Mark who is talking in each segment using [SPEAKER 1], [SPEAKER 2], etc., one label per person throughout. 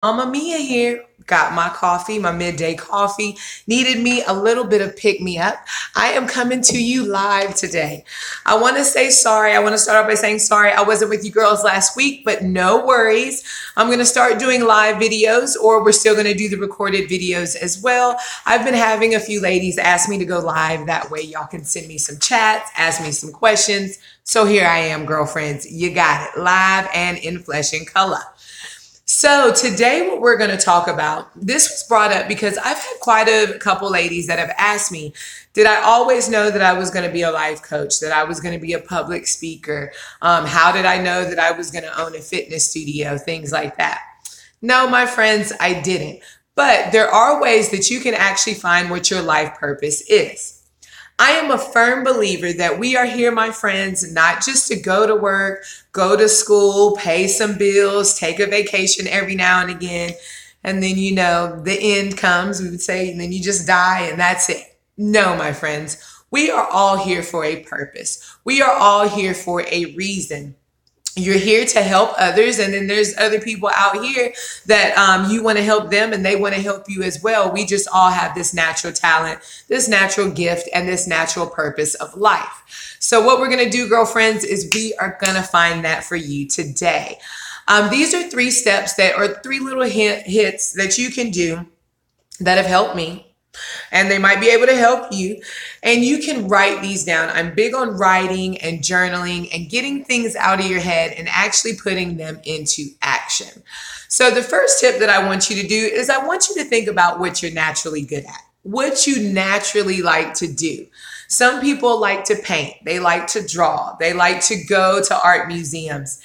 [SPEAKER 1] Mama Mia here. Got my coffee, my midday coffee. Needed me a little bit of pick me up. I am coming to you live today. I want to say sorry. I want to start off by saying sorry. I wasn't with you girls last week, but no worries. I'm going to start doing live videos, or we're still going to do the recorded videos as well. I've been having a few ladies ask me to go live. That way y'all can send me some chats, ask me some questions. So here I am, girlfriends. You got it, live and in flesh and color. So today what we're going to talk about, this was brought up because I've had quite a couple ladies that have asked me, did I always know that I was going to be a life coach, that I was going to be a public speaker? How did I know that I was going to own a fitness studio, things like that? No, my friends, I didn't. But there are ways that you can actually find what your life purpose is. I am a firm believer that we are here, my friends, not just to go to work, go to school, pay some bills, take a vacation every now and again, and then, the end comes, we would say, and then you just die and that's it. No, my friends, we are all here for a purpose. We are all here for a reason. You're here to help others, and then there's other people out here that you want to help them and they want to help you as well. We just all have this natural talent, this natural gift, and this natural purpose of life. So what we're going to do, girlfriends, is we are going to find that for you today. These are 3 steps or 3 little hits that you can do that have helped me. And they might be able to help you. And you can write these down. I'm big on writing and journaling and getting things out of your head and actually putting them into action. So the first tip that I want you to do is I want you to think about what you're naturally good at, what you naturally like to do. Some people like to paint. They like to draw. They like to go to art museums.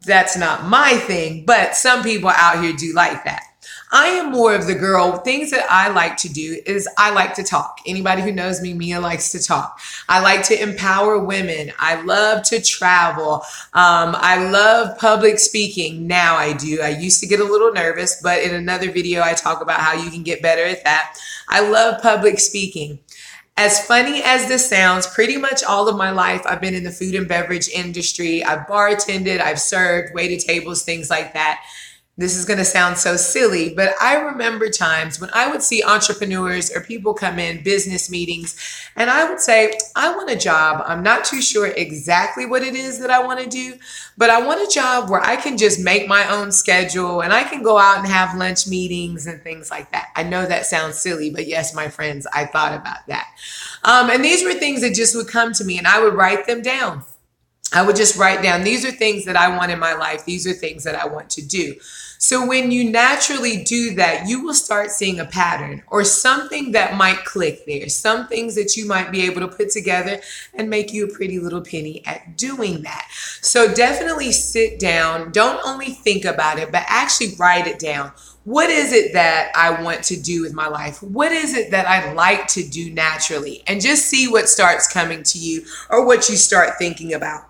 [SPEAKER 1] That's not my thing, but some people out here do like that. I am more of the girl. Things that I like to do is I like to talk. Anybody who knows me, Mia likes to talk. I like to empower women. I love to travel. I love public speaking. Now I do. I used to get a little nervous, but in another video, I talk about how you can get better at that. I love public speaking. As funny as this sounds, pretty much all of my life, I've been in the food and beverage industry. I've bartended, I've served, waited tables, things like that. This is going to sound so silly, but I remember times when I would see entrepreneurs or people come in business meetings and I would say, I want a job. I'm not too sure exactly what it is that I want to do, but I want a job where I can just make my own schedule and I can go out and have lunch meetings and things like that. I know that sounds silly, but yes, my friends, I thought about that. And these were things that just would come to me and I would write them down. I would just write down, these are things that I want in my life. These are things that I want to do. So when you naturally do that, you will start seeing a pattern or something that might click there. Some things that you might be able to put together and make you a pretty little penny at doing that. So definitely sit down. Don't only think about it, but actually write it down. What is it that I want to do with my life? What is it that I like to do naturally? And just see what starts coming to you or what you start thinking about.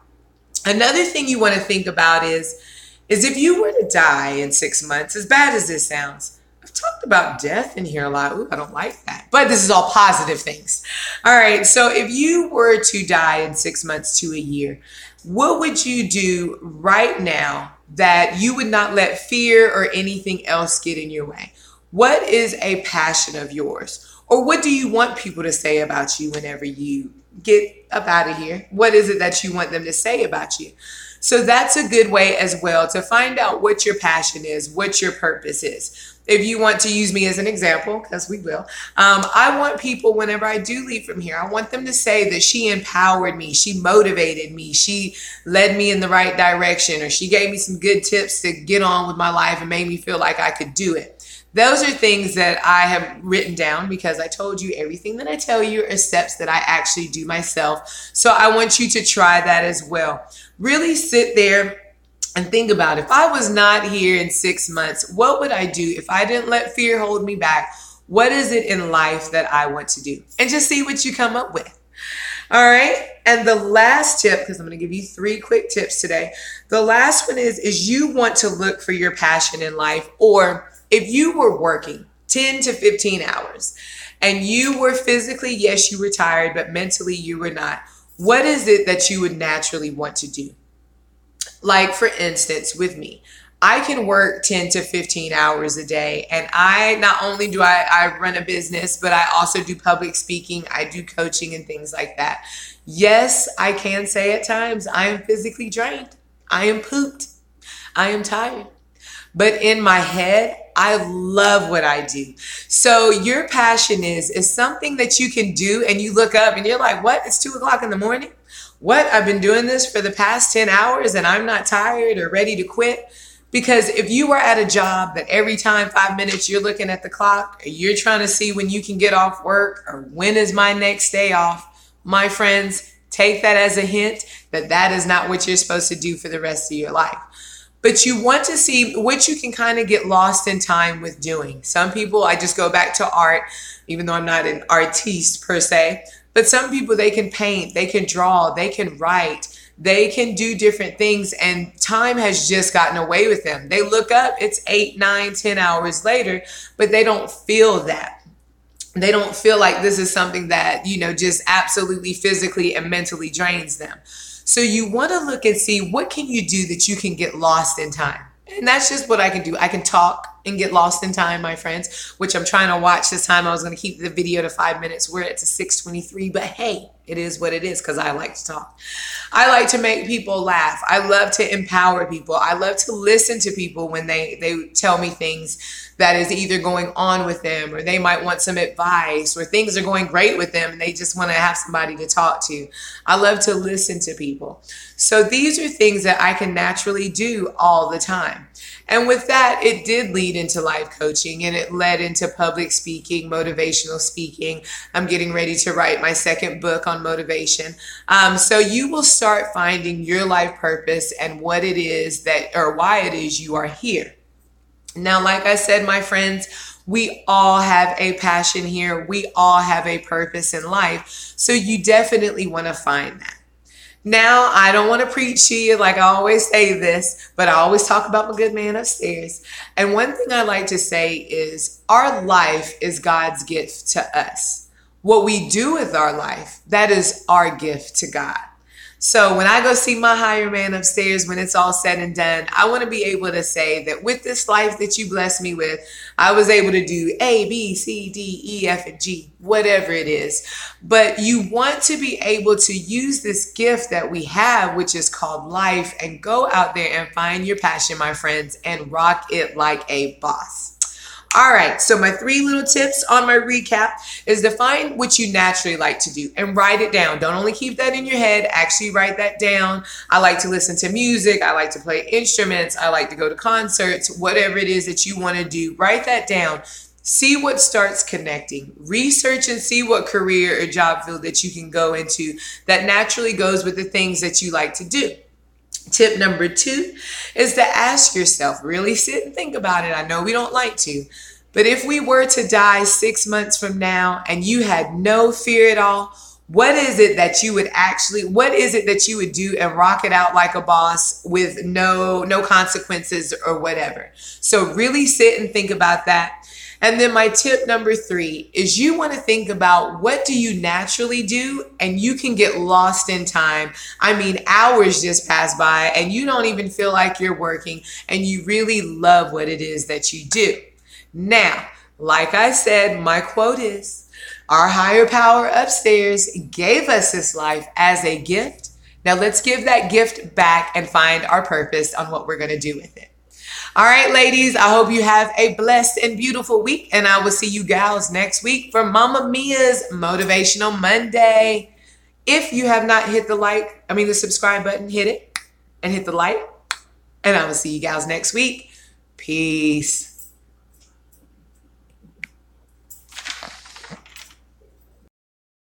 [SPEAKER 1] Another thing you want to think about is if you were to die in 6 months, as bad as this sounds, I've talked about death in here a lot. Ooh, I don't like that. But this is all positive things. All right. So if you were to die in 6 months to a year, what would you do right now that you would not let fear or anything else get in your way? What is a passion of yours? Or what do you want people to say about you whenever you get up out of here? What is it that you want them to say about you? So that's a good way as well to find out what your passion is, what your purpose is. If you want to use me as an example, because we will, I want people, whenever I do leave from here, I want them to say that she empowered me, she motivated me, she led me in the right direction, or she gave me some good tips to get on with my life and made me feel like I could do it. Those are things that I have written down because I told you everything that I tell you are steps that I actually do myself. So I want you to try that as well. Really sit there and think about, if I was not here in 6 months, what would I do if I didn't let fear hold me back? What is it in life that I want to do? And just see what you come up with. All right. And the last tip, because I'm going to give you 3 quick tips today. The last one is you want to look for your passion in life, or if you were working 10 to 15 hours and you were physically, yes, you were tired, but mentally you were not, what is it that you would naturally want to do? Like, for instance, with me, I can work 10 to 15 hours a day. And I not only do I run a business, but I also do public speaking. I do coaching and things like that. Yes, I can say at times I am physically drained. I am pooped. I am tired. But in my head, I love what I do. So your passion is something that you can do and you look up and you're like, what? It's 2 o'clock in the morning? What? I've been doing this for the past 10 hours and I'm not tired or ready to quit. Because if you are at a job that every time 5 minutes you're looking at the clock, or you're trying to see when you can get off work or when is my next day off, my friends, take that as a hint that that is not what you're supposed to do for the rest of your life. But you want to see what you can kind of get lost in time with doing. Some people, I just go back to art, even though I'm not an artiste per se, but some people, they can paint, they can draw, they can write. They can do different things and time has just gotten away with them. They look up, it's 8, 9, 10 hours later, but they don't feel that. They don't feel like this is something that, just absolutely physically and mentally drains them. So you want to look and see what can you do that you can get lost in time. And that's just what I can do. I can talk and get lost in time, my friends, which I'm trying to watch this time. I was going to keep the video to 5 minutes. We're at 6:23, but hey, it is what it is because I like to talk. I like to make people laugh. I love to empower people. I love to listen to people when they tell me things that is either going on with them or they might want some advice or things are going great with them and they just want to have somebody to talk to. I love to listen to people. So these are things that I can naturally do all the time. And with that, it did lead into life coaching and it led into public speaking, motivational speaking. I'm getting ready to write my second book on motivation. So you will start finding your life purpose and what it is that, or why it is you are here. Now, like I said, my friends, we all have a passion here. We all have a purpose in life. So you definitely want to find that. Now, I don't want to preach to you like I always say this, but I always talk about my good man upstairs. And one thing I like to say is our life is God's gift to us. What we do with our life, that is our gift to God. So when I go see my higher man upstairs, when it's all said and done, I want to be able to say that with this life that you blessed me with, I was able to do A, B, C, D, E, F, and G, whatever it is. But you want to be able to use this gift that we have, which is called life, and go out there and find your passion, my friends, and rock it like a boss. All right, so my 3 little tips on my recap is to find what you naturally like to do and write it down. Don't only keep that in your head, actually write that down. I like to listen to music. I like to play instruments. I like to go to concerts, whatever it is that you want to do. Write that down. See what starts connecting. Research and see what career or job field that you can go into that naturally goes with the things that you like to do. Tip number 2 is to ask yourself, really sit and think about it. I know we don't like to, but if we were to die 6 months from now and you had no fear at all, what is it that you would do and rock it out like a boss with no consequences or whatever? So really sit and think about that. And then my tip number 3 is you want to think about what do you naturally do and you can get lost in time. I mean, hours just pass by and you don't even feel like you're working and you really love what it is that you do. Now, like I said, my quote is, our higher power upstairs gave us this life as a gift. Now let's give that gift back and find our purpose on what we're going to do with it. All right, ladies, I hope you have a blessed and beautiful week, and I will see you gals next week for Mama Mia's Motivational Monday. If you have not hit the subscribe button, hit it and hit the like, and I will see you gals next week. Peace.